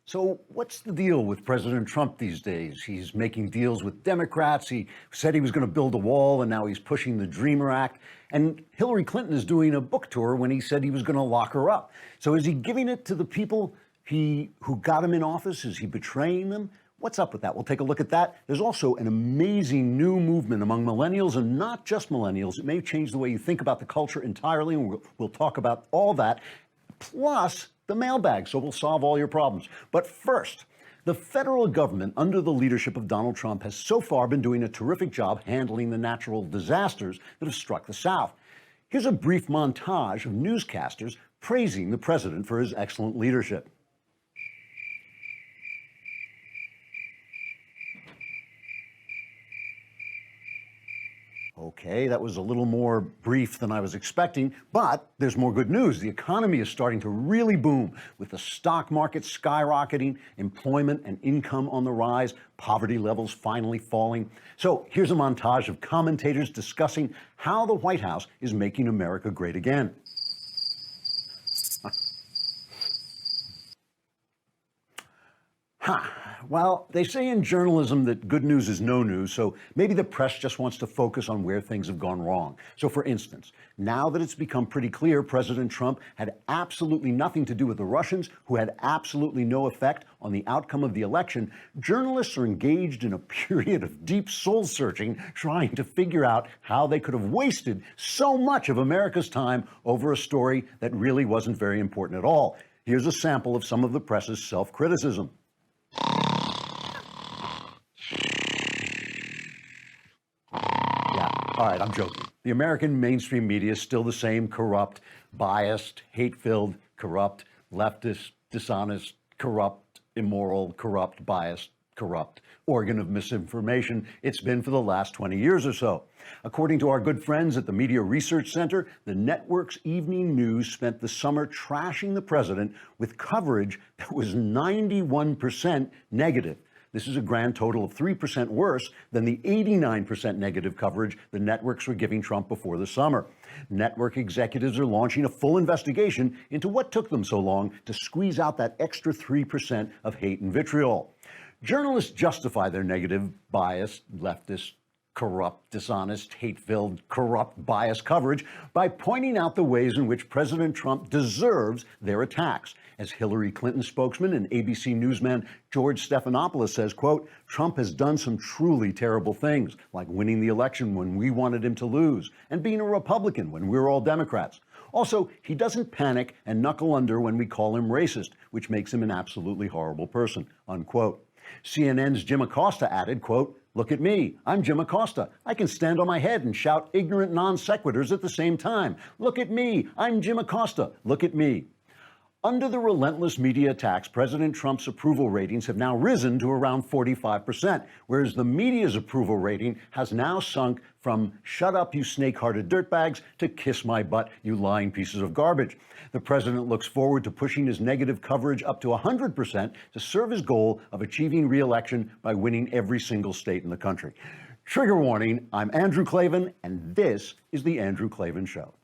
So what's the deal with President Trump these days? He's making deals with Democrats. He said he was going to build a wall, and now he's pushing the Dreamer Act. And Hillary Clinton is doing a book tour when he said he was going to lock her up. So is he giving it to the people who got him in office? Is he betraying them? What's up with that? We'll take a look at that. There's also an amazing new movement among millennials, and not just millennials. It may change the way you think about the culture entirely, and we'll talk about all that. Plus the mailbag, so we'll solve all your problems. But first, the federal government, under the leadership of Donald Trump, has so far been doing a terrific job handling the natural disasters that have struck the South. Here's a brief montage of newscasters praising the president for his excellent leadership. Okay, that was a little more brief than I was expecting, but there's more good news. The economy is starting to really boom, with the stock market skyrocketing, employment and income on the rise, poverty levels finally falling. So here's a montage of commentators discussing how the White House is making America great again. Well, they say in journalism that good news is no news, so maybe the press just wants to focus on where things have gone wrong. So for instance, now that it's become pretty clear President Trump had absolutely nothing to do with the Russians, who had absolutely no effect on the outcome of the election, journalists are engaged in a period of deep soul searching, trying to figure out how they could have wasted so much of America's time over a story that really wasn't very important at all. Here's a sample of some of the press's self-criticism. All right, I'm joking. The American mainstream media is still the same corrupt, biased, hate-filled, corrupt, leftist, dishonest, corrupt, immoral, corrupt, biased, corrupt organ of misinformation it's been for the last 20 years or so. According to our good friends at the Media Research Center, the network's evening news spent the summer trashing the president with coverage that was 91% negative. This is a grand total of 3% worse than the 89% negative coverage the networks were giving Trump before the summer. Network executives are launching a full investigation into what took them so long to squeeze out that extra 3% of hate and vitriol. Journalists justify their negative, biased, leftist, corrupt, dishonest, hate-filled, corrupt, biased coverage by pointing out the ways in which President Trump deserves their attacks. As Hillary Clinton spokesman and ABC newsman George Stephanopoulos says, quote, Trump has done some truly terrible things, like winning the election when we wanted him to lose, and being a Republican when we're all Democrats. Also, he doesn't panic and knuckle under when we call him racist, which makes him an absolutely horrible person, unquote. CNN's Jim Acosta added, quote, look at me, I'm Jim Acosta. I can stand on my head and shout ignorant non sequiturs at the same time. Look at me, I'm Jim Acosta. Look at me. Under the relentless media attacks, President Trump's approval ratings have now risen to around 45%, whereas the media's approval rating has now sunk from shut up, you snake-hearted dirtbags, to kiss my butt, you lying pieces of garbage. The president looks forward to pushing his negative coverage up to 100% to serve his goal of achieving re-election by winning every single state in the country. Trigger warning, I'm Andrew Klavan, and this is The Andrew Klavan Show.